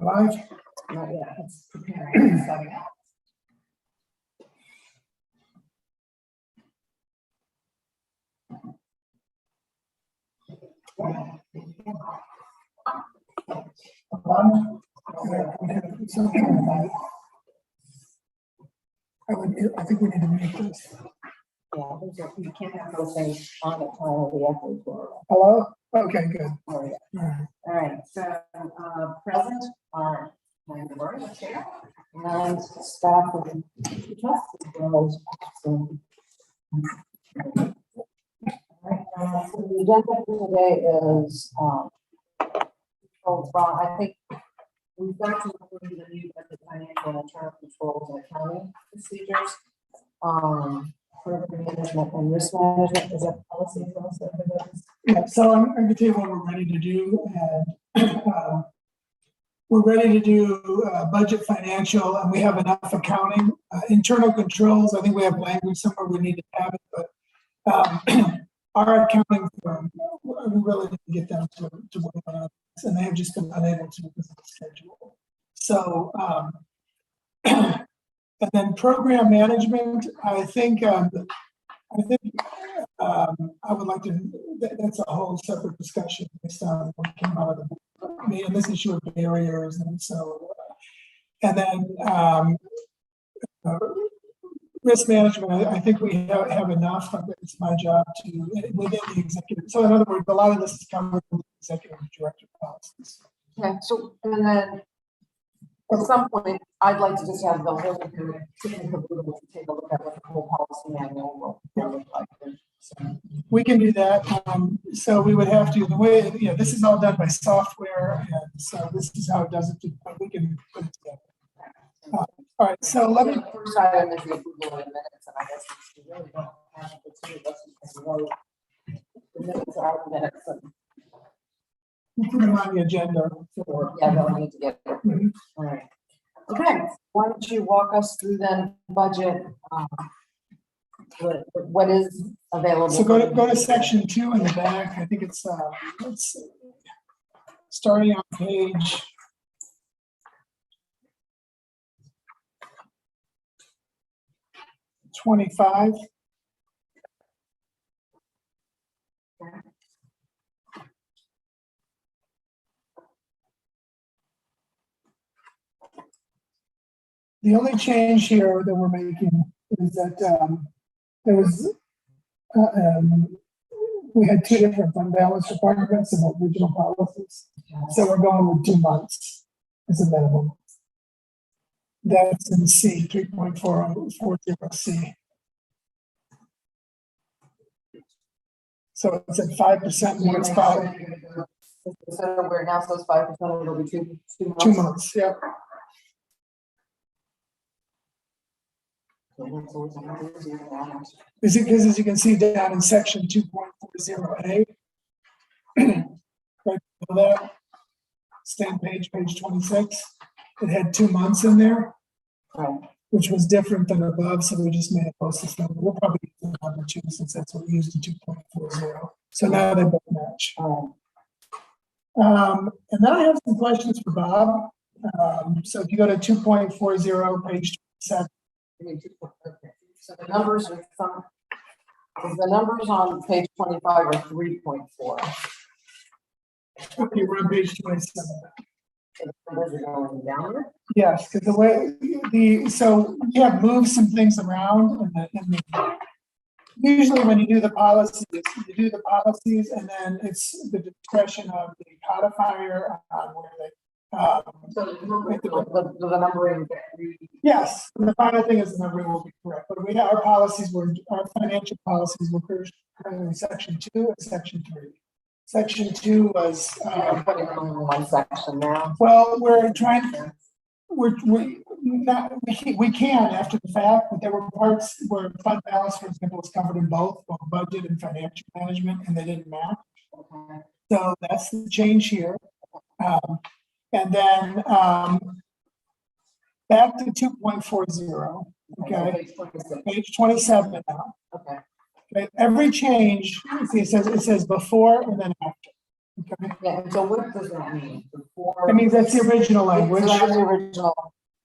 live? Not yet, it's preparing, it's setting up. I think we need to make this. Yeah, you can't have those things on it while the echoes were. Hello? Okay, good. Oh, yeah. Yeah. All right, so, present are Ryan DeVore, chair, and staff of the trust as well as. All right, so the agenda for today is, I think we've got to include the new budget financial and internal controls and accounting procedures. Program management and risk management, is that policy also? Yeah, so I'm going to tell you what we're ready to do. And we're ready to do budget financial, and we have enough accounting. Internal controls, I think we have language somewhere we need to have it, but our accounting firm, we really need to get them to work on it, and they have just been unable to because of the schedule. So, and then program management, I think I would like to, that's a whole separate discussion based on what came out of the, and this issue of barriers. And so, and then risk management, I think we have enough. It's my job to, within the executive. So in other words, a lot of this is covered with the executive director policies. Okay, so, and then at some point, I'd like to just have the whole committee take a look at what the whole policy manual will look like. So, we can do that. So we would have to, the way, this is all done by software. And so this is how it does it. But we can put it together. All right. So let me. The first item is the approval of the minutes, and I guess we really don't have the two of us because we know the minutes are the minutes. And, We'll put them on the agenda for. yeah, they'll need to get there. All right. Okay. Why don't you walk us through then budget? What is available? So go to section 2 in the back. I think it's starting on page 25. The only change here that we're making is that there was we had 2 different fund balance requirements in the original policies, so we're going with 2 months as a minimum. That's in C 3.40C. So it's at 5% when it's 5. So where it now says 5%, it'll be 2 months. 2 months, yeah. Is it because, as you can see down in section 2.40A, right below that, same page 26, it had 2 months in there, Right. which was different than above, so we just made a closest number. We'll probably use the number 2 since that's what we used in 2.40. So now they both match. And then I have some questions for Bob. So if you go to 2.40, page 27. Okay. So the numbers are the numbers on page 25 are 3.4. Okay, we're on page 27. So the numbers are going down. Yes, because the way so you have moved some things around usually when you do the policies, and then it's the discretion of the codifier on where they. So the numbering. Yes, the final thing is the numbering will be correct, but our financial policies were currently in section 2 and section 3. Section 2 was Putting them in one section now. well, we're trying to. We can after the fact, but there were parts where fund balance, for example, was covered in both budget and financial management, and they didn't match. Okay. So that's the change here. And then back to 2.40. Okay, page 27 now. Okay. Okay. Every change, see, it says before and then after. Okay, Yeah, and so what does that mean? Before. that means that's the original So language. that's the original.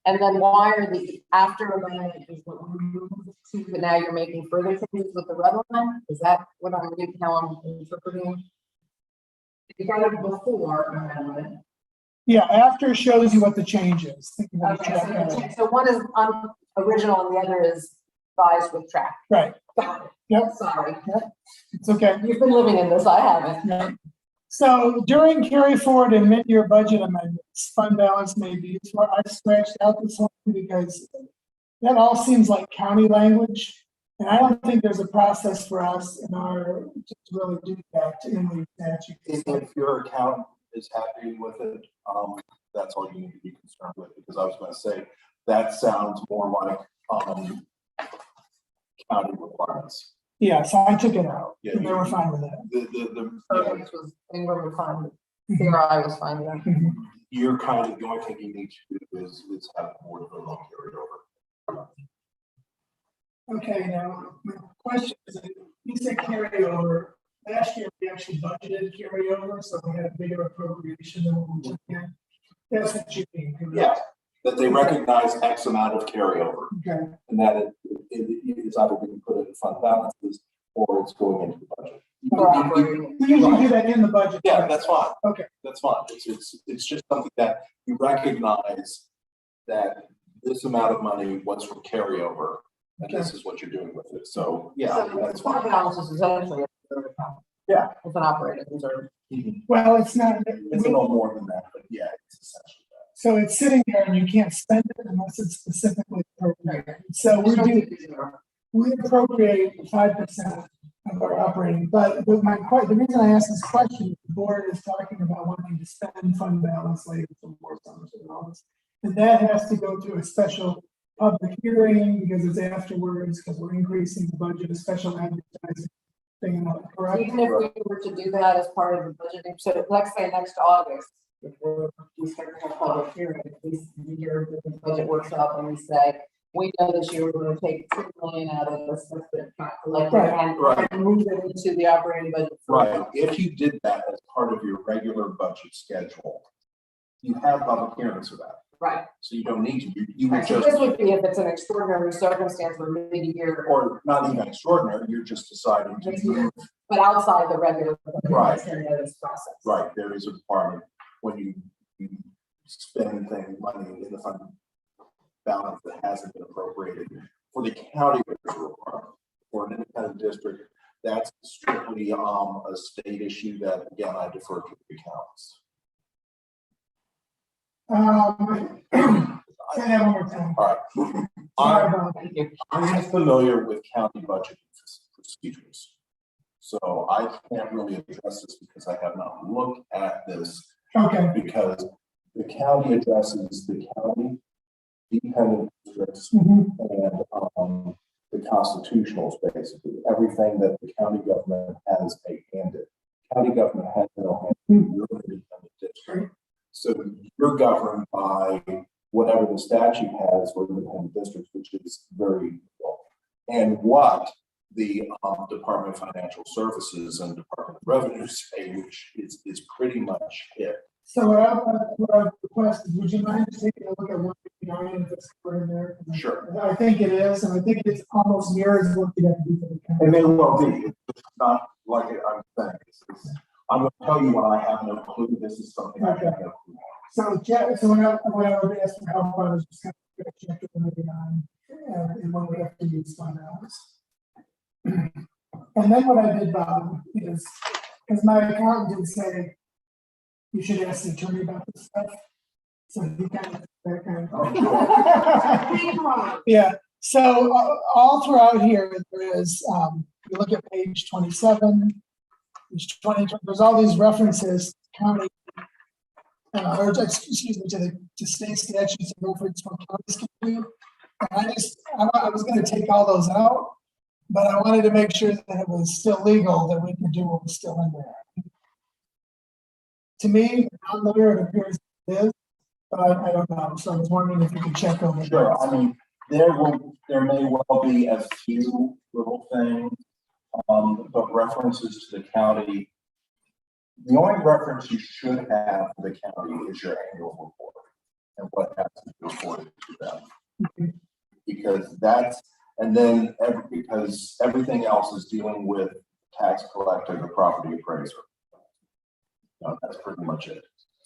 And then why are the after amendment is what we moved to, but now you're making further changes with the red line? Is that what I'm reading, how I'm interpreting? You got it before amendment. Yeah, after shows you what the change is. Think about Okay, it. so one is original and the other is revised with track. Right, Got it. Yep. Sorry. it's okay. You've been living in this, I haven't. Yeah. So during carry forward and mid-year budget amendments, fund balance may be used for, I scratched out this one because that all seems like county language. And I don't think there's a process for us in our, to really do that in the statute. If your account is happy with it, that's all you need to be concerned with, because I was gonna say, that sounds more like, county requirements. Yeah, so I took it out, Yeah, and they were fine with that. Which was, Ingram was fine with, CRI was fine with that. Mhm. You're kind of, the only thing you need to do is have the board of the loan carry over. Okay, now, my question is, you said carryover. Last year, we actually budgeted carryover, so we had a bigger appropriation than what we took in. That's what you mean, correct? Yeah, that they recognize X amount of carryover, Okay, and that it's either being put in fund balances or it's going into the budget. For operating. we usually do that in the budget. Yeah, that's fine. Okay. That's fine. It's just something that you recognize that this amount of money was from carryover, and this is what you're doing with it. So, yeah, So that's fund fine. balance is essentially a reserve account. Yeah. It's an operating reserve. Well, it's not, It's a little more than that, but yeah, it's essentially that. so it's sitting there and you can't spend it unless it's specifically appropriated. So we appropriate 5% of our operating, but the reason I asked this question, is the board is talking about wanting to spend fund balance later for more summers and all this. And that has to go through a special public hearing because it's afterwards, because we're increasing the budget, a special advertising thing, correct? Even if we were to do that as part of the budgeting, so let's say next August, if we start to have public hearing, we hear the budget workshop and we say, we know this year we're gonna take $2 million out of this, Right. and move it into the operating budget. Right. If you did that as part of your regular budget schedule, you have public hearings for that. Right. So you don't need to. You would Right, so just, this would be if it's an extraordinary circumstance where mid-year, or not even extraordinary, you're just deciding to move. but outside the regular. Right. Notice process. Right, there is a requirement when you spend money in the fund balance that hasn't been appropriated. For the county, there's a requirement. For an independent district, that's strictly a state issue that, again, I defer to the accountants. Say that one more time. All Sorry right, about Thank you. I'm familiar with county budget procedures. So I can't really address this because I have not looked at this, Okay, because the county addresses the county, dependent districts, mhm, and the constitutionals, basically, everything that the county government has a hand in. County government has no hand in your independent district. So you're governed by whatever the statute has for independent districts, which is very equal. And what the Department of Financial Services and Department of Revenue say, which is pretty much it. so what I requested, would you mind just taking a look at 159 if it's covered in there? Sure. I think it is, and I think it's almost mirrors what you have to do for the county. It may well be. It's not like I'm saying. I'm going to tell you when I have no clue. This is something I have no clue. So, Jeff, so when I would ask for help, I was just kind of check it maybe on, and when we have to use fund balance. And then what I did, Bob, is, because my accountant did say, you should ask the attorney about this stuff. So he kind of. Yeah, so all throughout here, there is, you look at page 27, page 20, there's all these references, county, or excuse me, to state statutes and reference from counties can do. And I was gonna take all those out, but I wanted to make sure that it was still legal, that we could do what was still in there. To me, on there, it appears it is, but I don't know, so I was wondering if you could check over. Sure. that. I mean, there may well be a few little things, but references to the county The only reference you should have for the county is your annual report and what has to be reported to them. Because that's, and then because everything else is dealing with tax collector, the property appraiser. That's pretty much it.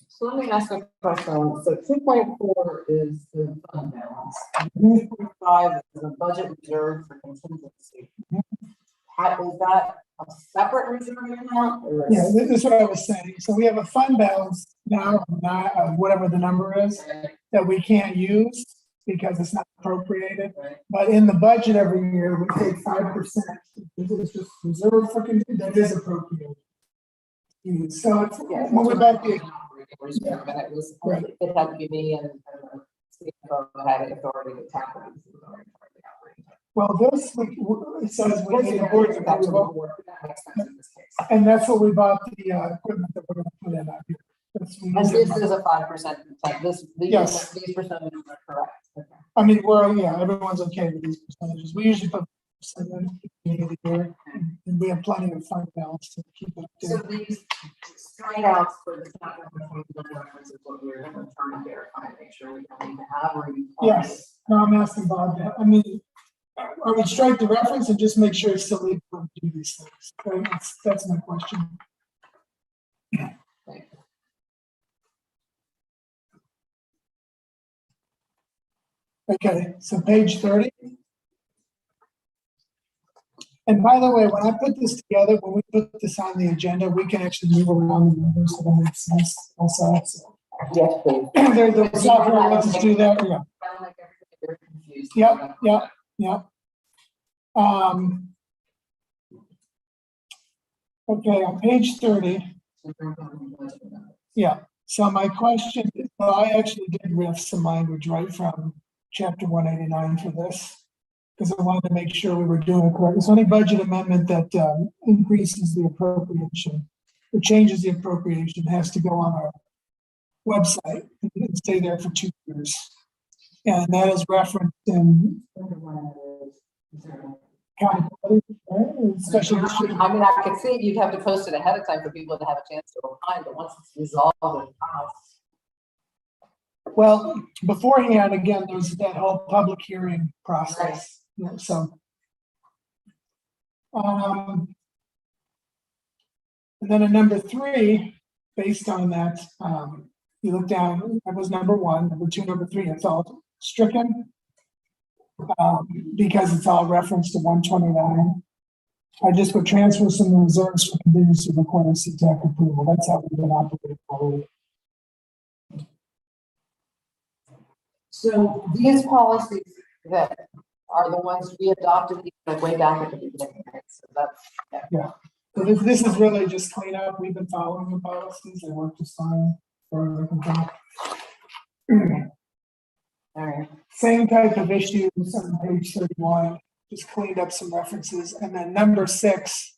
So let me ask a question. So 2.4 is the fund balance. 2.5 is the budget reserve for contingency. Is that a separate reserve account? Or Yeah, this is what I was saying. So we have a fund balance now, not whatever the number is, that we can't use because it's not appropriated. Right. But in the budget every year, we take 5%. It's just reserved for contingency that is appropriated. So it's, Yeah, when we bought the, reserve, and it was, Right. it had to be me and the CFO had the authority to tackle it. well, this, it says we need the board's approval. That makes sense in this case. And that's what we bought the equipment that we're gonna put in out here. That's we And use this it. is a 5%, Yes. these percentages are correct. Okay. I mean, everyone's okay with these percentages. We usually put percent in the beginning of the year, and we have plenty of fund balance to keep it So there. these straight outs for the capital reference is what we're going to try and verify, make sure we don't need to have or you. Yes, no, I'm asking Bob that. I mean, I would strike the reference and just make sure it's still legal to do these things. Okay, that's my question. Okay, so page 30. And by the way, when I put this together, when we put this on the agenda, we can actually move around the numbers so that makes sense also. So, Yes, please. the software lets us do that, yeah. Sound like everything very confused. Yep. Okay, on page 30, yeah. So my question, well, I actually did riff some language right from chapter 189 for this, because I wanted to make sure we were doing it correct. So any budget amendment that increases the appropriation or changes the appropriation has to go on our website and stay there for 2 years. And that is referenced in county code, right? Special district. I mean, I could see you'd have to post it ahead of time for people to have a chance to opine, but once it's resolved and passed. Well, beforehand, again, there's that whole public hearing process. Yeah, so. And then at number 3, based on that, you look down, that was number 1, number 2, number 3, it's all stricken. Because it's all referenced to 129. I just would transfer some reserves for contingency requiring CTAC approval. That's how we've been operating forward. So these policies that are the ones we adopted like way back at the beginning, right? So that's, So this is really just cleanup. We've been following the policies. They work just fine. For all right. Same type of issues on page 31, just cleaned up some references. And then number 6,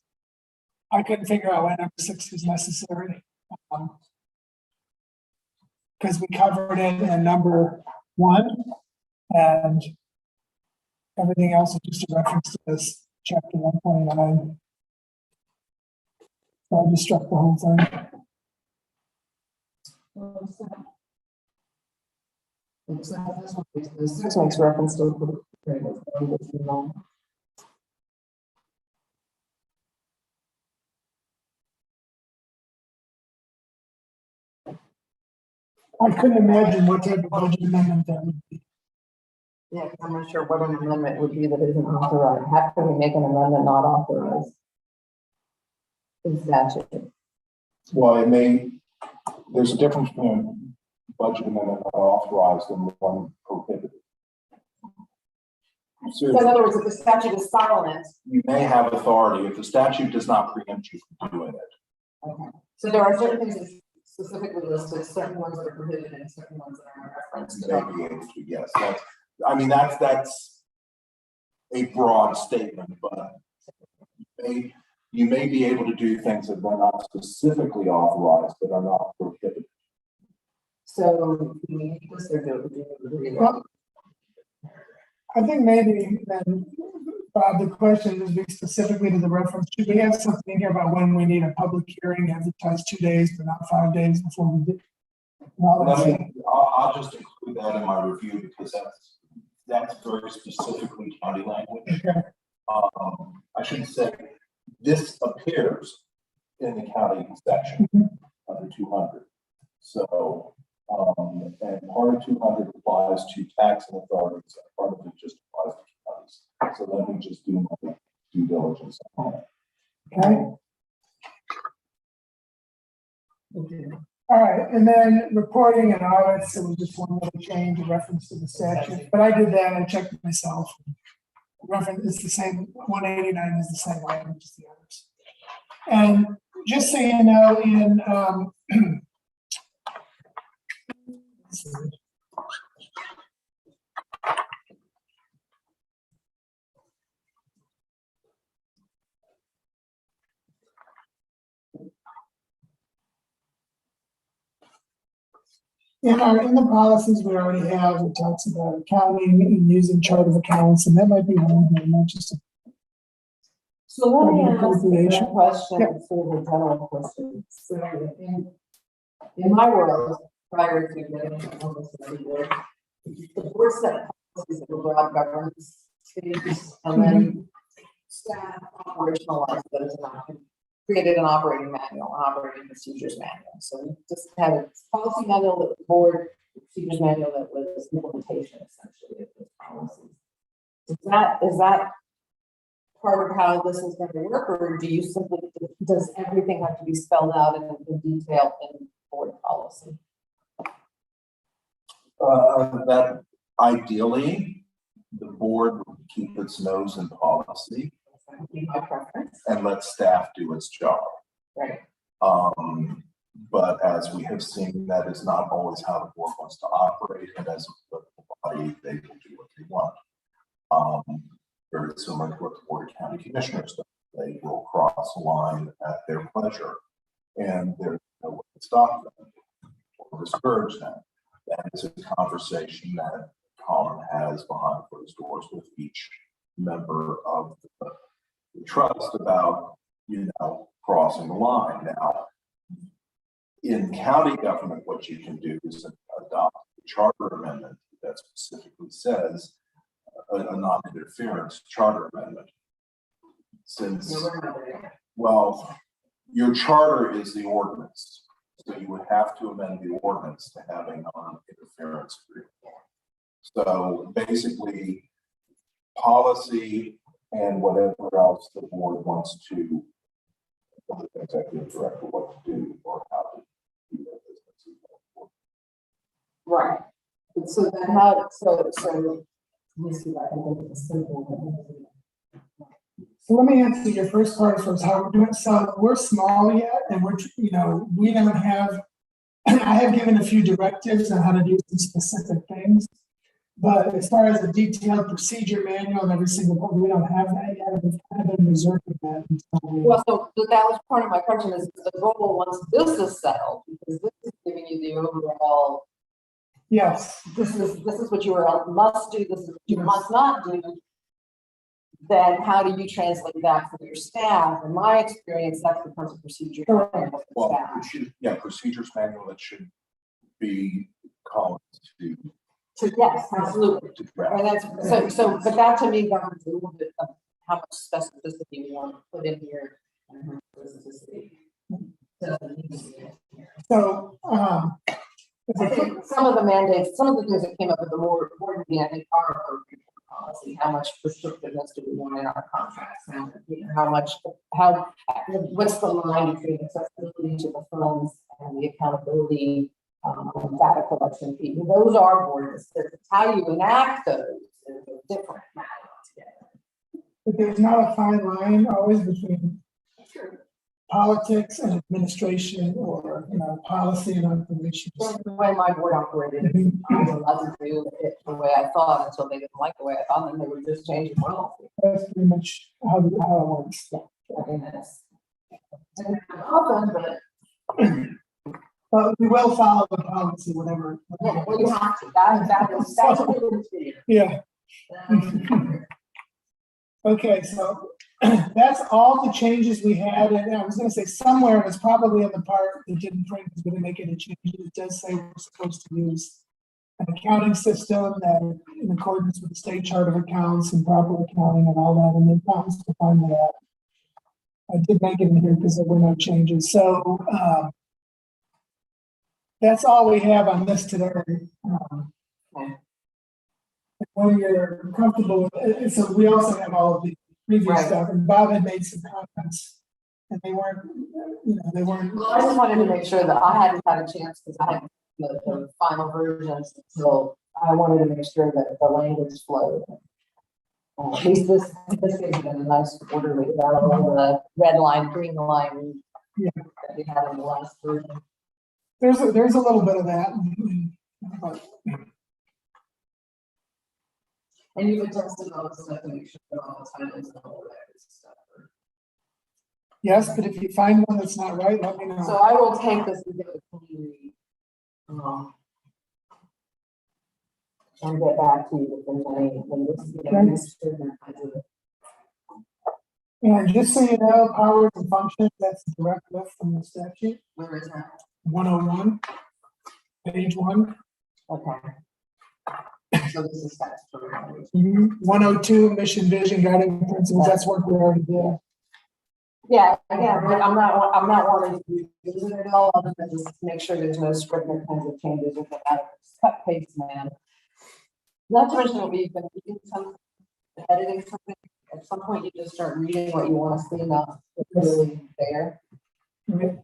I couldn't figure out why number 6 was necessary. Because we covered it in number 1, and everything else is just a reference to this chapter 129. So I just struck the whole thing. This makes reference to the. I couldn't imagine what type of budget amendment that would be. Yeah, 'cause I'm not sure what an amendment would be that isn't authorized. How can we make an amendment not authorized? In statute. Well, there's a difference between budget amendment not authorized and one prohibited. So in other words, if the statute is silent. You may have authority if the statute does not preempt you from doing it. Okay. So there are certain things that specifically listed, certain ones that are prohibited and certain ones that are referenced. You may be able to, yes. That's a broad statement, but you may be able to do things that are not specifically authorized, but are not prohibited. So we need this or do we agree? Well, I think maybe then Bob, the question is specifically to the reference, should we have something in here about when we need a public hearing advertised 2 days, but not 5 days before we do? I'll just include that in my review because that's very specifically county language. Okay. I should say, this appears in the county section under 200. So, and part of 200 applies to taxing authorities, and part of it just applies to counties. So let me just do my due diligence on it. Okay. All right, and then reporting and audits, it was just one little change, a reference to the statute, but I did that, I checked it myself. Reference is the same, 189 is the same language as the others. And just so you know, in, in the policies we already have, it talks about accounting and using chart of accounts, and that might be one here, not just a. So let me ask Appropriation. a question, Yeah. sort of a general question. So in my world, prior to getting into almost every board, the board set policies of broad governance stages, and then staff operationalized those and created an operating manual, an operating procedures manual. So we just had a policy manual that was board, procedures manual that was implementation essentially of those policies. Is that part of how this is going to work, or do you simply, does everything have to be spelled out in detail in board policy? That ideally, the board would keep its nose in policy That would be my preference. and let staff do its job. Right. But as we have seen, that is not always how the board wants to operate, and as a political body, they will do what they want. Very similar to what the Board of County Commissioners do. They will cross a line at their pleasure, and there's no way to stop them or discourage them. That is a conversation that Colin has behind closed doors with each member of the trust about, crossing the line. Now, in county government, what you can do is adopt a charter amendment that specifically says a non-interference charter amendment. Since, well, your charter is the ordinance, so you would have to amend the ordinance to have a non-interference agreement. So basically, policy and whatever else the board wants to, the executive director, what to do or how to do their business. Right. And so then how, so let me see if I can make it simple. So let me answer your first part as far as how we're doing. So we're small yet, and we don't have, I have given a few directives on how to do some specific things. But as far as a detailed procedure manual and every single one, we don't have that yet. We've kind of been reserving that until we. Well, so that was part of my question is the goal once this is settled, because this is giving you the overall, Yes. this is what you must do, this is what you must not do. Then how do you translate that for your staff? In my experience, that's the principal procedure. manual for Well, staff. procedures manual that should be called to. So yes, absolutely. To draft. And that's, so, but that to me governs a little bit of how much specificity you want to put in here. And how much specificity doesn't need to be in here. So, I think some of the mandates, some of the things that came up with the board meeting, I think are appropriate for policy. How much prescriptiveness do we want in our contracts? How much, what's the line between accessibility to the funds and the accountability, data collection fee? Those are board decisions. How you enact those is a different matter altogether. but there's not a fine line always between politics and administration, or policy and operations. That's the way my board operated. I was allowed to do it the way I thought until they didn't like the way I thought, and they would just change the policy. That's pretty much how it works. I mean, that's didn't happen often, but But we will follow the policy, whatever. well, you have to. That's what it is. Yeah. Okay, so that's all the changes we had, and I was gonna say somewhere, it's probably in the part that didn't print, because we didn't make any changes, it does say we're supposed to use an accounting system that in accordance with the state chart of accounts and proper accounting and all that, and then promised to find that. I did make it in here because there were no changes, so, that's all we have on this today. Okay. When you're comfortable with it, so we also have all of the previous Right. stuff, and Bob had made some comments. And they weren't, they weren't. Well, I just wanted to make sure that I hadn't had a chance, because I had the final versions, so I wanted to make sure that the language flowed. At least this gives it a nice orderly, without all the red line, green line. Yeah. That we had in the last version. There's a little bit of that. But And you've adjusted all the stuff to make sure that all the titles and all that good stuff. yes, but if you find one that's not right, let me So know. I will take this and give it to you. And get back to you if there's any, when this is getting listed and kinds of. And just so you know, powers and functions, that's a direct lift from the statute, Where is that? 101, page 1. Okay. So this is statutory language. 102, mission, vision, guiding principles, that's work we already did. Yeah, again, but I'm not wanting to use it at all, other than just make sure there's no scrivener kinds of changes with that cut paste, man. Not to mention, we've been reading some, editing something, at some point you just start reading what you want to see, not what's really there. Okay.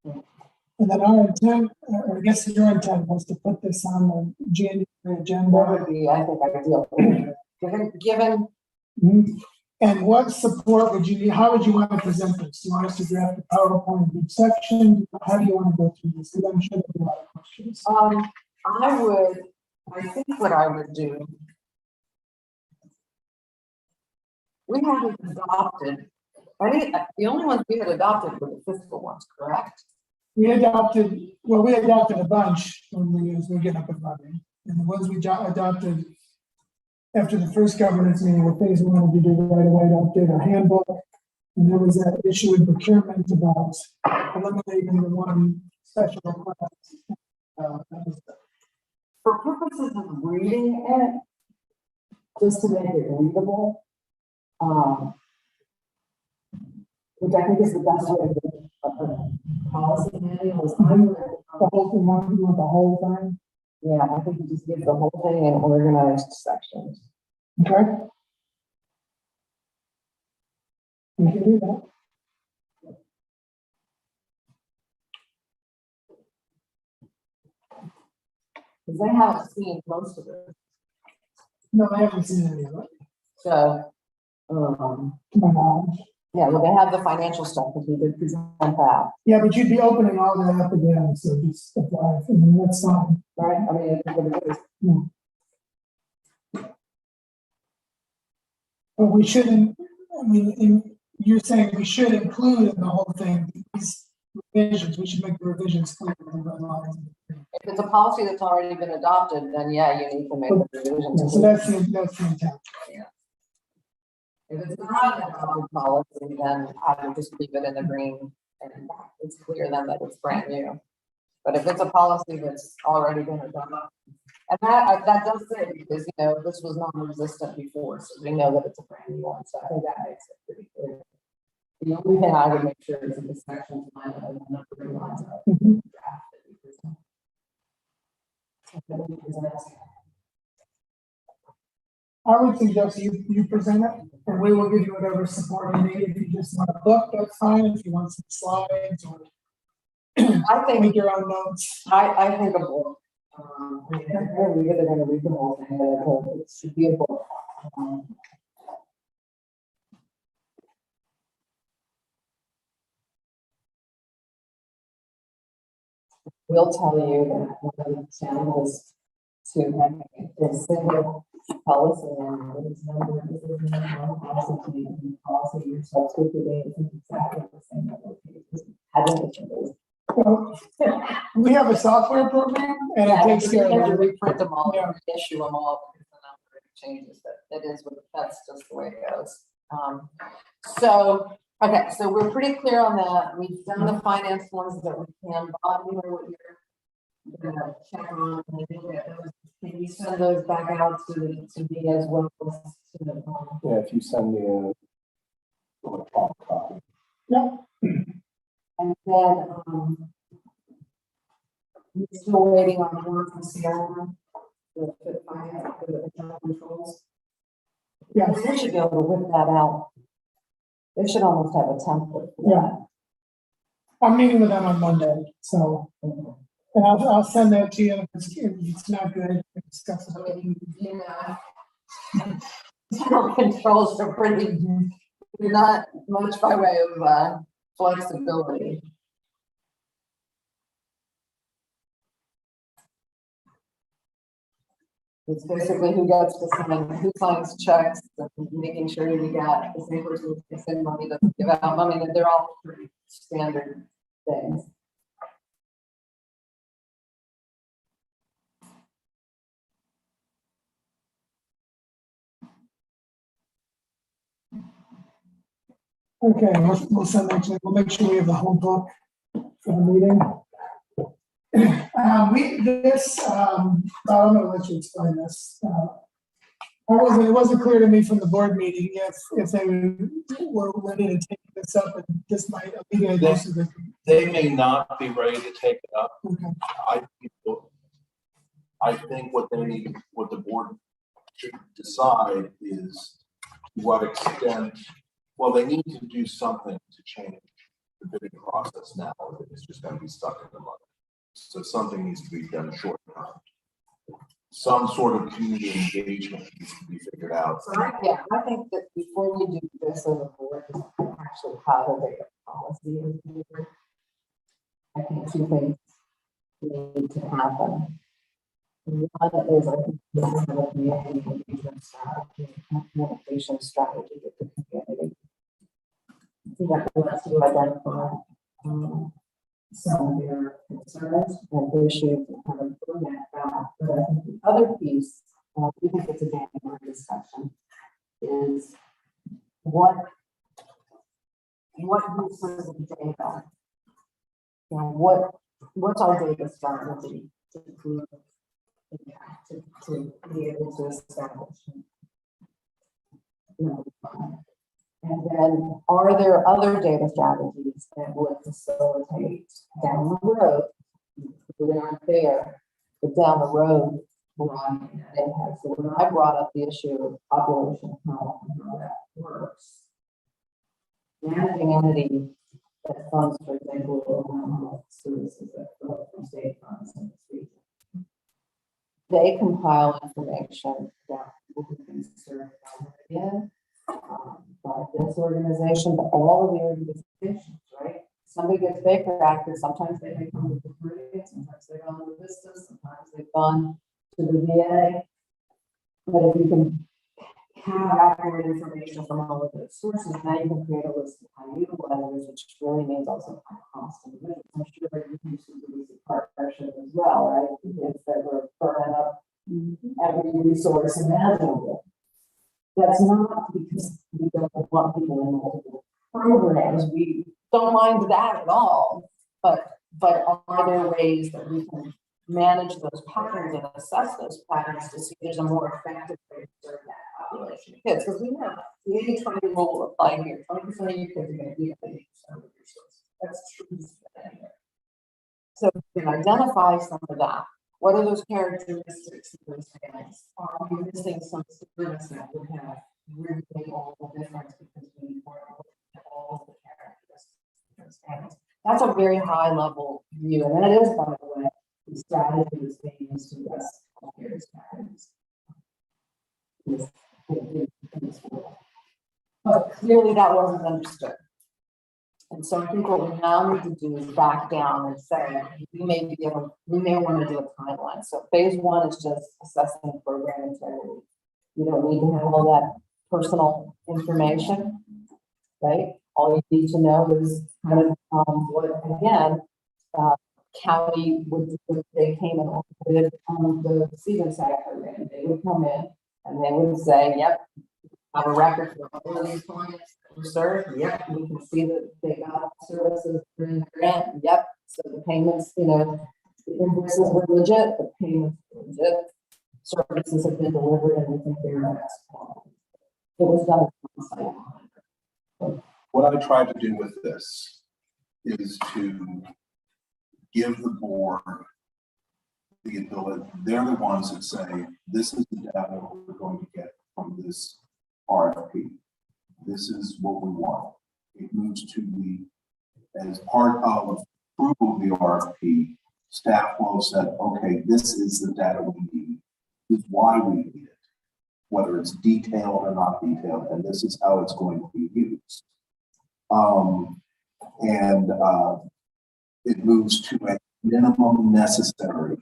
And then our intent, or I guess your intent was to put this on the January That agenda. would be, I think, ideal. Given, Mhm. And what support would you need? How would you want to present this? Do you want us to draft a PowerPoint in each section? How do you want to go through this? Because I'm sure there's a lot of questions. I think what I would do. We haven't adopted, the only ones we had adopted were the fiscal ones, correct? We adopted a bunch as we get up and running. And the ones we adopted after the first governance meeting were things we wanted to do right away to update our handbook. And there was that issue in procurement about eliminating the one special request. That was For purposes of reading it, just to make it readable, which I think is the best way to do a policy manual is the whole thing, you want the whole thing? yeah, I think you just give the whole thing in organized sections. Okay. We can do that. Because they haven't seen most of it. No, I haven't seen any of it, So, to my knowledge. yeah, well, they have the financial stuff because we did present that, Yeah, but you'd be opening all that up again, so just, that's fine. right? I mean, it's what it is. But we shouldn't, you're saying we should include in the whole thing, these revisions, we should make the revisions clear. with the red lines. If it's a policy that's already been adopted, then yeah, you need to make the Yeah, revisions. so that's the intent. If it's not an adopted policy, then I would just leave it in the green and it's clear then that it's brand new. But if it's a policy that's already been adopted, and that does say, because, this was non-resistant before, so we know that it's a brand new one, so I think that makes it pretty clear. The only thing I would make sure is that the sections line up and the numbering lines up. Mhm. Draft that we present. Okay, we present. I would suggest you present it, and we will give you whatever support you need. If you just want to look, that's fine. If you want some slides or I think make your own notes. I think a book. We're really gonna read the whole thing, and it should be a book. We'll tell you that one of the channels to have a single policy and this number, this is one policy, and policy, your subscription date is exactly the same number of pages. Having a single. Oh, we have a software program and it Yeah, takes you care have to of it. reprint them all, Yeah. issue them all, because the number changes, but it is, that's just the way it goes. So, okay, so we're pretty clear on that. We've done the finance ones that we can, Bob, you know what you're gonna check on, and look at those. Can you send those back out to me as well as to the, Yeah, if you send me a electronic copy. Yeah, and then, we're still waiting on one from Sierra, the finance, the internal controls. yeah, They should be able to whip that out. They should almost have a template for yeah. I'm meeting with them on Monday, so, that. and I'll send that to you. If it's not good, we can discuss it. I mean, you know, internal controls are pretty, not much by way of flexibility. It's basically who gets to sign, who signs checks, and making sure you got the same person who can send money, doesn't give out money, that they're all pretty standard things. Okay, we'll send that to you. We'll make sure we have the whole book for the meeting. I'm gonna let you explain this. It wasn't clear to me from the board meeting if they were ready to take this up, and this might alleviate most of the. They may not be ready to take it up. Okay. I think what the board should decide is to what extent, well, they need to do something to change the bidding process now. It's just gonna be stuck in the mud. So something needs to be done short term. Some sort of community engagement needs to be figured out. So I think that before we do this as a board, we actually have a bigger policy in here. I think two things need to happen. One is, I think, we have a community engagement strategy, communication strategy with the community. That wants to identify some of their concerns and issues and kind of bring that back. But I think the other piece, we think it's a January discussion, is what uses of data, and what's our data strategy to prove, to be able to establish. And then, are there other data strategies that would facilitate down the road? They aren't there, but down the road, broadening that impact. So when I brought up the issue of population health and how that works, managing entity that funds, for example, Oklahoma Health Services that flow from state funds in this region, they compile information that people who can serve again. By this organization, but all of the organizations, right? Somebody gets Baker Acted, sometimes they may come to the Korea, sometimes they've gone to Vista, sometimes they've gone to the VA. But if you can have accurate information from all of those sources, now you can create a list of high utilizers, which really means also high cost individuals. I'm sure you can see the partnership as well, right? It's that we're burning up every resource imaginable. That's not because we don't want people in multiple programs. We don't mind that at all. But are there ways that we can manage those patterns and assess those patterns to see if there's a more effective way to serve that population of kids? Because we know the 80-20 rule will apply here. 20% of your kids are going to be at 80% of your resources. That's true. So we can identify some of that. What are those characteristics of those families? Are we missing some students that would have really made all the difference because we weren't looking at all of the characteristics of those families? That's a very high level view, and that is, by the way, the strategy that's being used to address healthcare disparities. In this world. But clearly that wasn't understood. And so I think what we now need to do is back down and say, we may want to do a timeline. So phase one is just assessing program integrity. You don't need to have all that personal information, right? All you need to know is kind of what, again, county would, they came and audited the Stevens Act program. They would come in and they would say, yep, have a record for all of these clients that were served. Yep, we can see that they got services during the grant. Yep, so the payments, you know, the invoices were legit, the payments were legit, services have been delivered, and we think they're next. It was done on site. What I try to do with this is to give the board the ability, they're the ones that say, this is the data we're going to get from this RFP. This is what we want. It moves to the, as part of approval of the RFP, staff will said, okay, this is the data we need. This is why we need it, whether it's detailed or not detailed, and this is how it's going to be used. It moves to a minimum necessary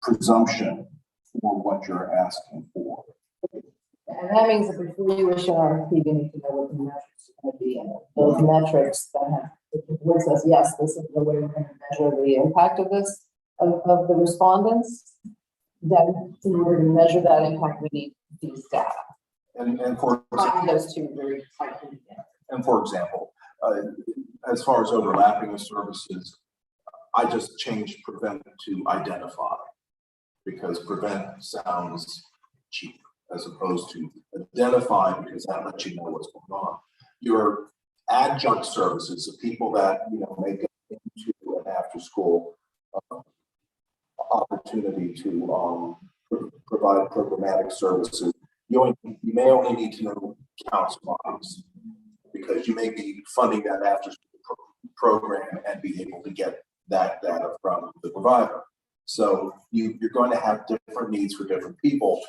presumption for what you're asking for. And that means that before you issue an RFP, you need to know what the metrics are going to be, and those metrics that have, if the board says, yes, this is the way we're going to measure the impact of this, of the respondents, then in order to measure that impact, we need these data. And for Those two very tightly together. And for example, as far as overlapping of services, I just changed prevent to identify because prevent sounds cheap as opposed to identify because that lets you know what's going on. Your adjunct services, the people that, you know, make it into an after school opportunity to provide programmatic services, you may only need to know counts bodies because you may be funding that after school program and be able to get that data from the provider. So you're going to have different needs for different people.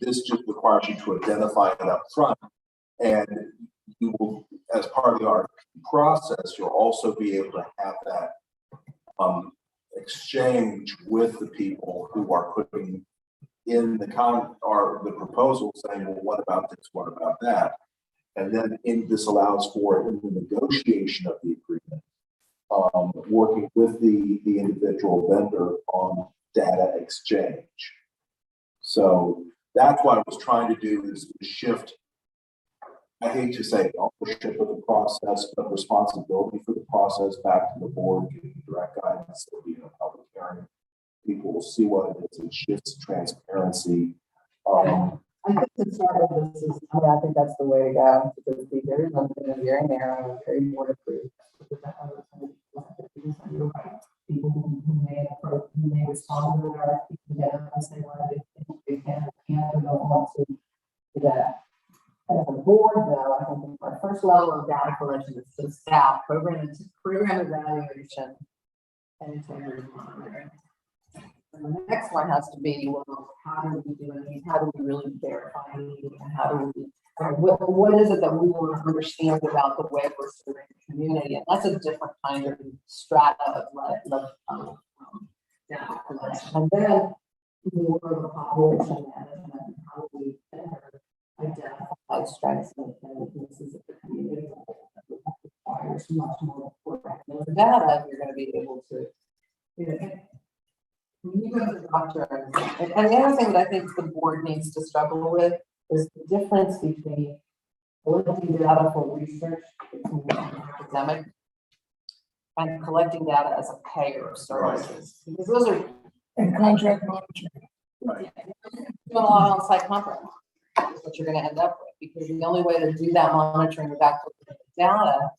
This just requires you to identify it up front, and you will, as part of the RFP process, you'll also be able to have that exchange with the people who are putting in the proposal, saying, well, what about this? What about that? And then this allows for in the negotiation of the agreement, working with the individual vendor on data exchange. So that's what I was trying to do is shift, I hate to say ownership of the process, but responsibility for the process back to the board, giving direct guidance. There'll be a public hearing. People will see what it is. It shifts transparency. I think to start with this is, I think that's the way to go, because it's very limited and very narrow and very board approved. People who may respond to the RFP together and say, well, they can or don't want to do that. And as a board, though, I think our first level of data collection is the staff program evaluation and integrity monitoring. And the next one has to be, well, how do we do these? How do we really verify these? And how do we, what is it that we want to understand about the way we're serving the community? And that's a different kind of strata of data collection. And then more of a population management, how do we identify strengths and weaknesses of the community? That requires much more granular data if you're going to be able to, you know, when you go to the doctor, and the other thing that I think the board needs to struggle with is the difference between collecting data for research between academic and collecting data as a payer of services. Because those are And contract monitoring. Right. doing a lot of on-site contract. That's what you're going to end up with, because the only way to do that monitoring without collecting data,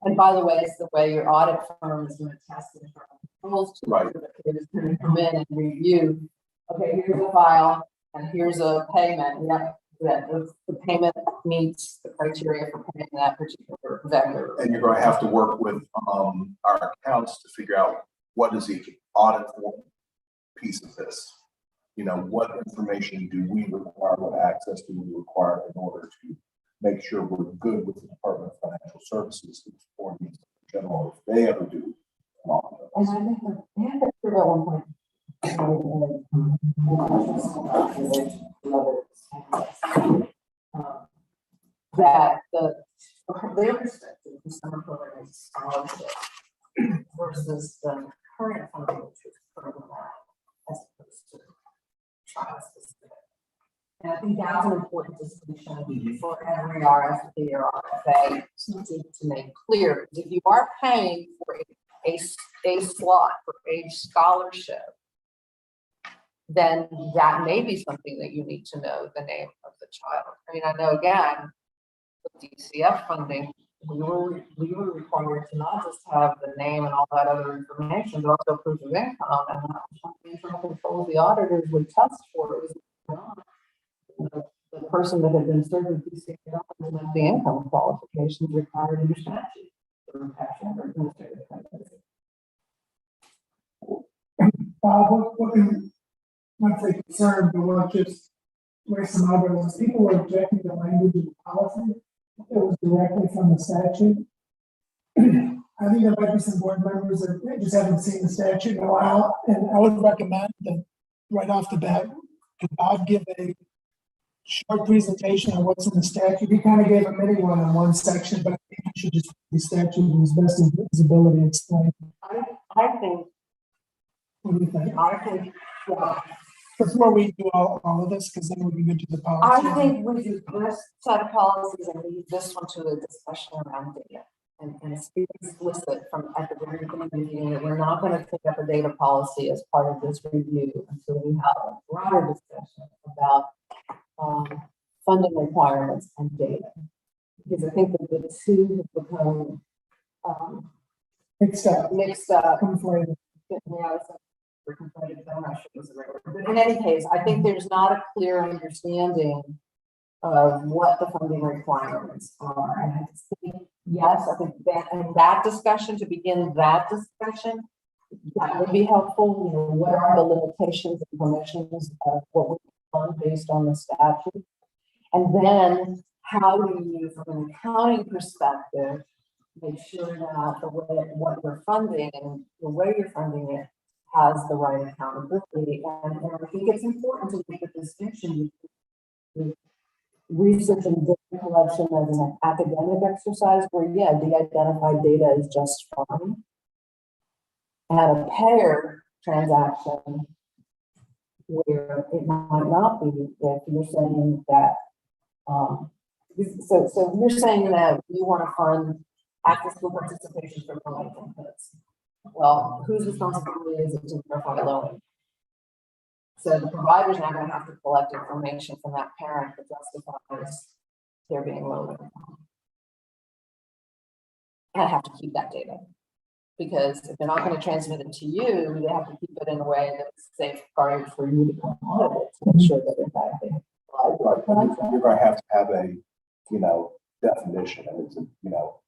and by the way, it's the way your audit firm is going to test the controls to Right. is going to come in and review. Okay, here's a file and here's a payment. Yep, that the payment meets the criteria for paying that particular vendor. And you're going to have to work with our accounts to figure out what is the audit piece of this. You know, what information do we require, what access do we require in order to make sure we're good with the Department of Financial Services or in general, if they ever do. And I think that they had to figure out one point. That their perspective, the summer program is scholarship versus the current funding, which is program as opposed to trial specific. And I think that's an important distinction for every RFP or RFA to make clear. If you are paying for a slot for a scholarship, then that may be something that you need to know the name of the child. I mean, I know again, with DCF funding, we were required to not just have the name and all that other information, but also proof of income. And that was something internal controls the auditors would test for. It was the person that had been served with DCF with the income qualifications required in the statute. What can, not say concern, but what just raise some eyebrows, is people were objecting to language of the policy. It was directly from the statute. I think there might be some board members that just haven't seen the statute in a while, and I would recommend that right off the bat, could Bob give a short presentation on what's in the statute. He kind of gave a mini one in one section, but I think he should just the statute in his best of his ability explain. I think, What do you think? well, Before we do all of this, because then we'll be good to the policy. I think we do this set of policies and leave this one to a discussion around data. And speak explicit from at the very beginning of the meeting that we're not going to take up a data policy as part of this review until we have a broader discussion about funding requirements and data. Because I think that the two have become Mixed up, Yeah, conflated. we're conflated, I'm not sure it was the right word. But in any case, I think there's not a clear understanding of what the funding requirements are. And I think, yes, I think that, and that discussion, to begin that discussion, that would be helpful. You know, what are the limitations and permissions of what we fund based on the statute? And then how do you, from an accounting perspective, make sure that the way what you're funding and the way you're funding it has the right accountability. And I think it's important to make a distinction between research and data collection as an academic exercise where, yeah, de-identified data is just fine. And a payer transaction where it might not be if you're saying that, so you're saying that you want to fund active school participation for low income kids. Well, whose responsibility is it to verify low income? So the provider's not going to have to collect information from that parent that justifies their being low income. And I have to keep that data because if they're not going to transmit it to you, they have to keep it in a way that's safeguarded for you to come audit it to make sure that in fact they Right, you're going to have a, you know, definition, and it's a, you know,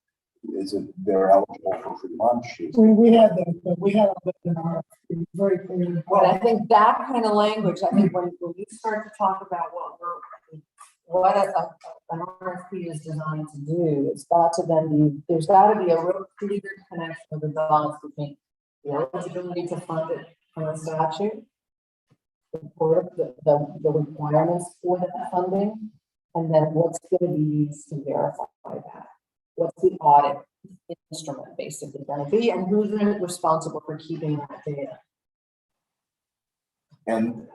is it they're eligible for free lunch? We had that in our very clear. But I think that kind of language, I think when you start to talk about what an RFP is designed to do, it's got to then be, there's got to be a real clear connection of the dots between the eligibility to fund it from the statute, the requirements for that funding, and then what's going to be used to verify that. What's the audit instrument basically going to be, and who's responsible for keeping that data? And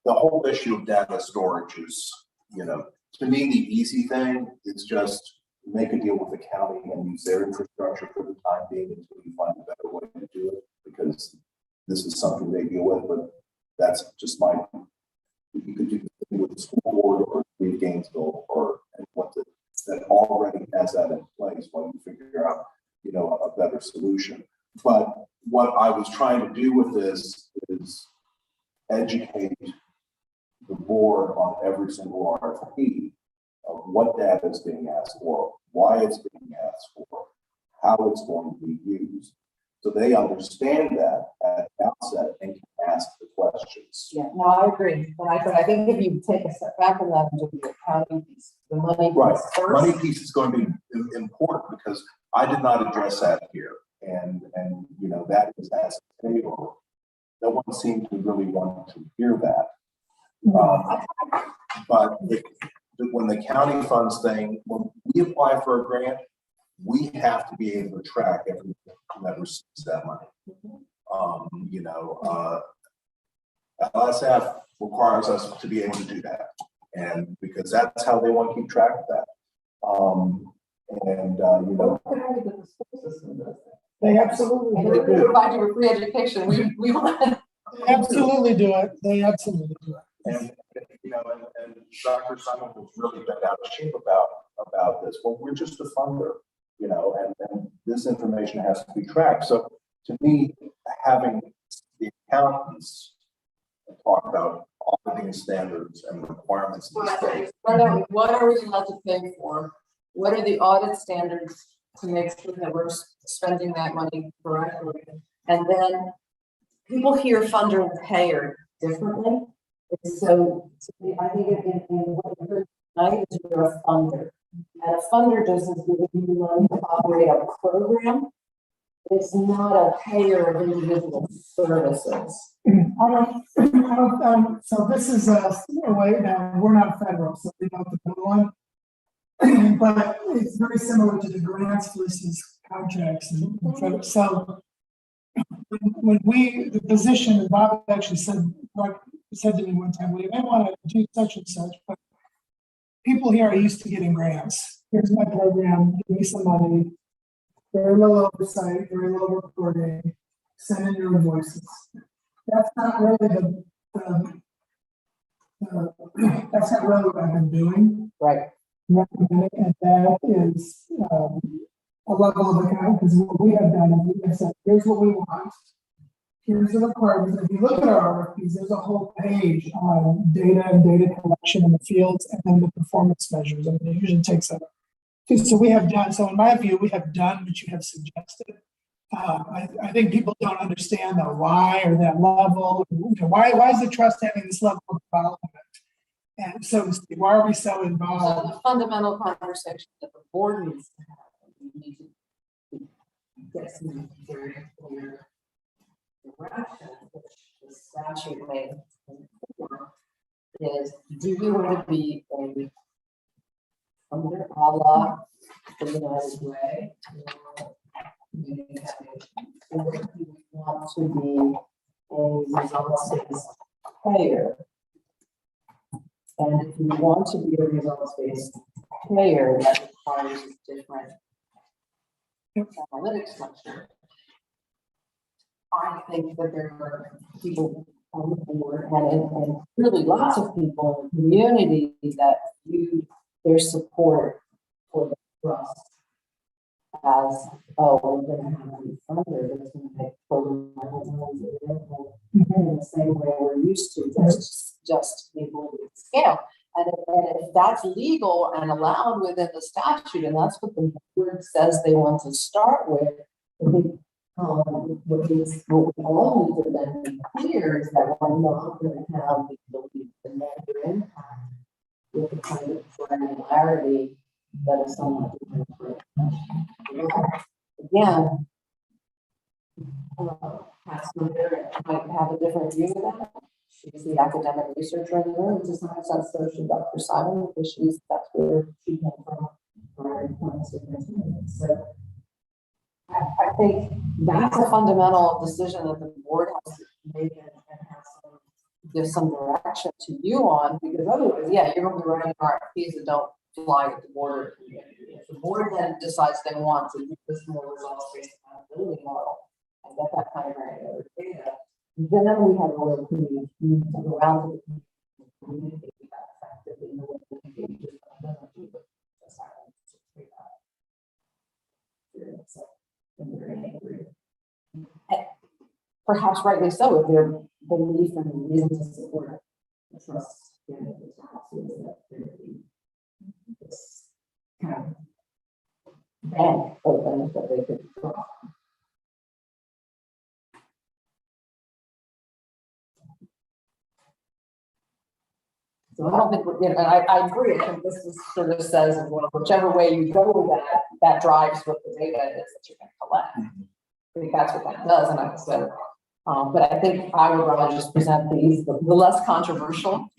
the whole issue of data storage is, you know, to me, the easy thing is just make a deal with the county and use their infrastructure for the time being until you find a better way to do it, because this is something they deal with, but that's just my, you could do the with the school board or with Gainesville or what that already has that in place when you figure out, you know, a better solution. But what I was trying to do with this is educate the board on every single RFP of what data is being asked for, why it's being asked for, how it's going to be used. So they understand that at the outset and can ask the questions. Yeah, no, I agree. But I think if you take a step back from that and do the accounting piece, the money Right, piece first. money piece is going to be important because I did not address that here. And you know, that is as a table. No one seemed to really want to hear that. But when the county funds thing, when we apply for a grant, we have to be able to track everyone that receives that money. LSF requires us to be able to do that, and because that's how they want to keep track of that. They absolutely And if we do. provide you with free education, we want. They absolutely do it. They absolutely do it. And Dr. Simon was really bent out of shape about this. Well, we're just a funder, and this information has to be tracked. So to me, having the accountants talk about auditing standards and requirements in the state. What are we allowed to pay for? What are the audit standards to make sure that we're spending that money correctly? And then people hear funder and payer differently. So I think in what you heard tonight is you're a funder. And a funder just is giving you money to operate a program. It's not a payer of individual services. So this is a way now, we're not federal, so we don't have to build one. But it's very similar to the grants versus contracts. And so when the position, and Bob actually said to me one time, we may want to do such and such, but people here are used to getting grants. Here's my program, give me some money. Very little oversight, very little reporting, send in your invoices. That's not really that's not really what I've been doing. Right. And that is a level of account, because what we have done is we have said, here's what we want. Here's the requirements. If you look at our RFPs, there's a whole page on data and data collection in the fields and then the performance measures. I mean, it usually takes up. So we have done, so in my view, we have done what you have suggested. I think people don't understand the why or that level. Why is the trust having this level of involvement? And so to speak, why are we so So involved? the fundamental conversation that the board needs to have, we need to get some very clear direction, which the statute made is, do you want to be a under a la the United Way? Or do you want to be a results-based payer? And if you want to be a results-based payer, that requires a different analytic structure. I think that there are people on the board and really lots of people in the community that view their support for the trust as, oh, we're going to have a new funder that's going to make program available in the same way we're used to, just able to scale. And if that's legal and allowed within the statute, and that's what the board says they want to start with, I think what we all need to then be clear is that we're not going to have the ability to measure impact with the kind of granularity that is somewhat different. Again, Pastor might have a different view of that. She's the academic researcher in the room. To some extent, so should Dr. Simon, because that's where she came from. So I think that's a fundamental decision that the board has to make and has to give some direction to you on, because otherwise, yeah, you're going to be writing RFPs that don't fly with the board. If the board then decides they want to do this more results-based accountability model and get that kind of granular data, then we have a little community to go around to the communicate that effectively in the way that we just doesn't do it. Just happens to create that. And they're angry. And perhaps rightly so, if their belief and reason to support the trust in the this kind of bank open that they could draw. So I don't think we're, and I agree. I think this is sort of says, well, whichever way you go with that drives what the data is that you're going to collect. I think that's what that does. And I said, but I think I would rather just present these, the less controversial,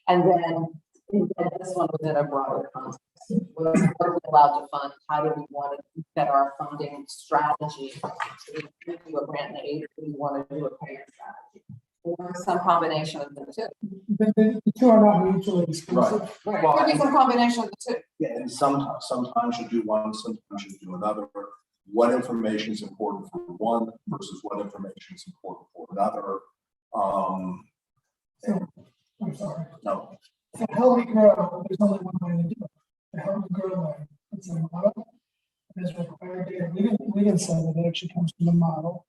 and then embed this one within a broader context. What are we allowed to fund? How do we want to get our funding strategy? Do we do a grant and aid, or do we want to do a payer strategy? Or some combination of the two. The two are not mutually exclusive. Right, could be some combination of the two. Yeah, and sometimes you do one, sometimes you do another. What information is important for one versus what information is important for another. I'm sorry. No, For Help Me Grow, there's only one way to do it. The Help Me Grow way, it's a model. It is required data. We didn't say that, it actually comes from the model.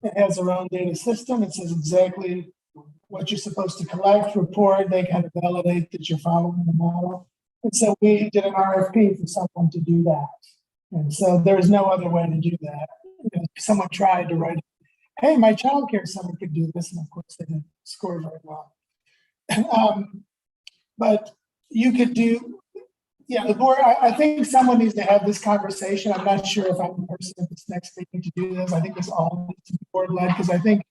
It has their own data system. It says exactly what you're supposed to collect, report. They kind of validate that you're following the model. And so we did an RFP for someone to do that. And so there's no other way to do that. You know, someone tried to write, hey, my childcare center could do this, and of course they didn't score very well. But you could do, yeah, the board, I think someone needs to have this conversation. I'm not sure if I'm the person at this next meeting to do this. I think this all needs to be board led, because I think,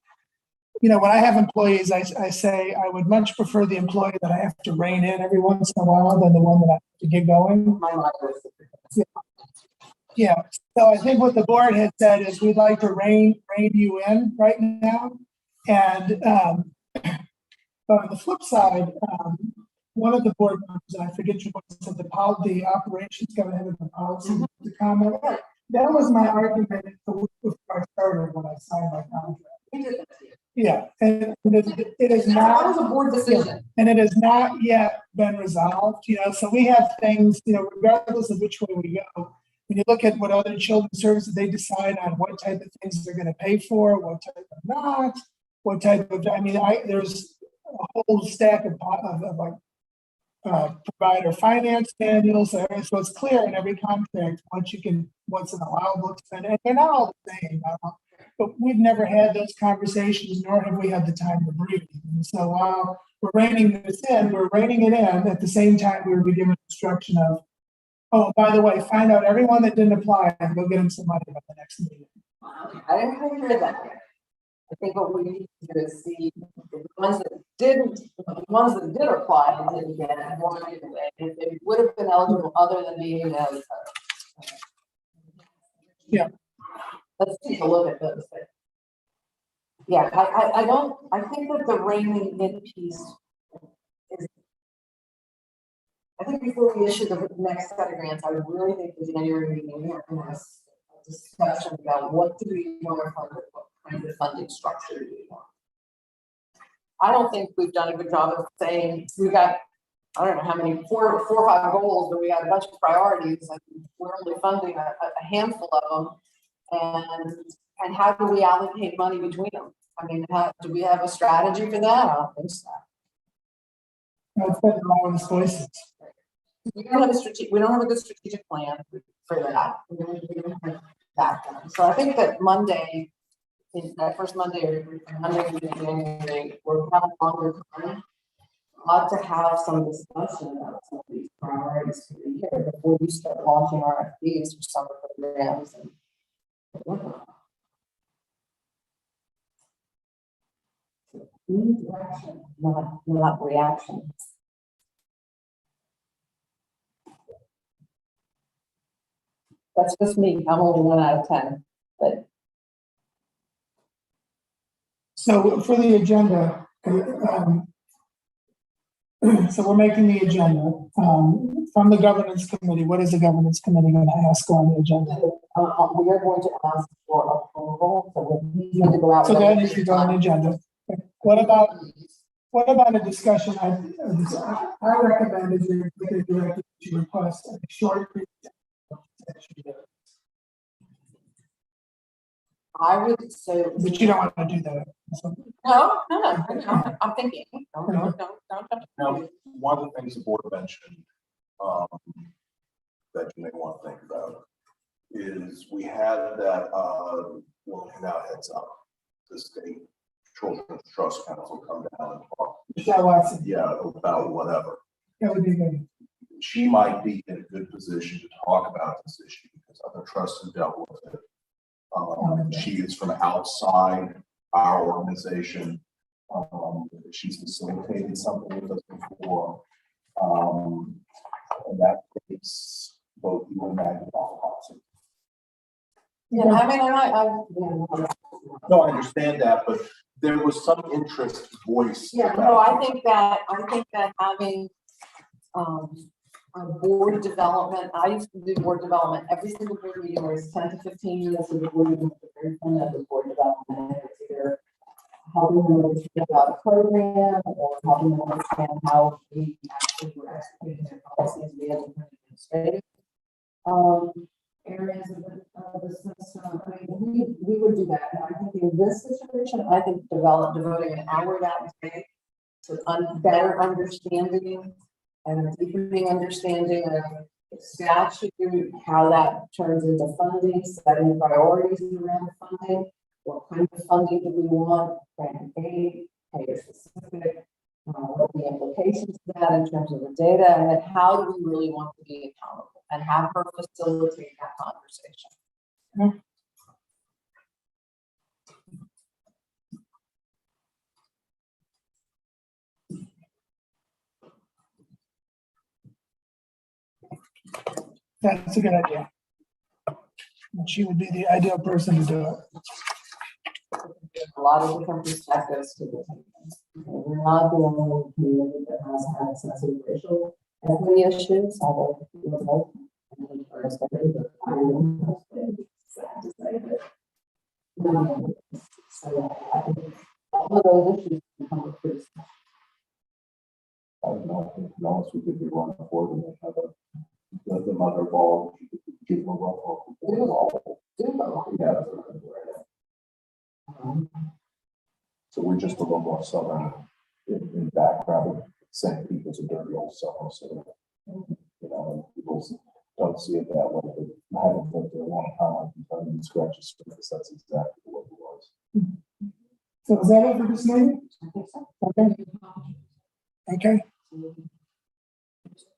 you know, when I have employees, I say I would much prefer the employee that I have to rein in every once in a while than the one that I have to get going. My mother is. Yeah, so I think what the board had said is we'd like to rein you in right now. And, but on the flip side, one of the board members, and I forget you, said the operations got ahead of the policy to comment. That was my argument before I started when I signed my contract. Yeah, and it is That not. was a board decision. And it has not yet been resolved, you know, so we have things, you know, regardless of which way we go. When you look at what other children's services, they decide on what type of things they're gonna pay for, what type of not, what type of, I mean, there's a whole stack of provider finance manuals, so it's clear in every contract what's an allowable expense, and they're not all the same. But we've never had those conversations, nor have we had the time to breathe. And so while we're reining this in, we're reining it in. At the same time, we were given instruction of, oh, by the way, find out everyone that didn't apply and go get them some money by the next meeting. I didn't hear that. I think what we need to do is see the ones that didn't, the ones that did apply and didn't get it, why didn't they? If they would have been eligible other than being as. Yeah. Let's take a look at those things. Yeah, I think that the reining in piece is. I think before we issue the next set of grants, I would really think the January meeting, we have to have a discussion about what do we want to fund, what kind of funding structure do we want. I don't think we've done a good job of saying we've got, I don't know how many, four or five goals, but we got a bunch of priorities and we're only funding a handful of them. And how do we allocate money between them? I mean, do we have a strategy for that? I don't think so. That's been all these places. We don't have a good strategic plan for that. We don't have that done. So I think that Monday, that first Monday or Monday in January, we're having a longer time. Ought to have some discussion about some of these priorities for the year before we start launching RFPs for summer programs and. Need direction, not reaction. That's just me. I'm only 1 out of 10, but. So for the agenda, so we're making the agenda from the governance committee. What is the governance committee going to ask on the agenda? We are going to ask for approval, so we need to go out. So that needs to go on the agenda. What about a discussion? I recommend is your executive director to request a short. I would say. But you don't want to do that. No, I'm thinking. No. now, one of the things the board mentioned, that you may want to think about is we had that, well, now heads up, the state Children's Trust Council come down and talk. Michelle Watson. Yeah, about whatever. That would be good. She might be in a good position to talk about this issue because other trusts have dealt with it. She is from outside our organization. She's facilitated something with us before. And that takes both you and Maggie off the hot seat. Yeah, I mean, yeah. No, I understand that, but there was some interest voiced. Yeah, no, I think that having, a board development, I used to do board development, every single board meeting was 10 to 15 minutes of the board meeting, at the very front of the board development. It's either helping them understand about a program or helping them understand how we actually were executing their policies, we have administrative. Areas of the system, I mean, we would do that, and I think in this situation, I think devoting an hour that day to better understanding and deepening understanding of statute, how that turns into funding, setting priorities around funding, what kind of funding do we want, grant aid, payer specific, what are the implications of that in terms of the data, and then how do we really want to be accountable, and have her facilitate that conversation. That's a good idea. And she would be the ideal person to do it. A lot of different perspectives to the table. We're not the only community that has had sensitive racial equity issues, although we're both. So I think all of those issues become a pretty. I don't know, I think, to be honest, we could be running forward and have the mother ball, give them a roll. Yeah. That's what I'm doing right now. So we're just a little more southern in background, St. Pete is a dirty old summer, so, you know, and people don't see it that way, but I haven't lived there a long time, I can tell you, and scratch the surface, that's exactly what it was. So is that it for this meeting? I think so. Okay. Okay.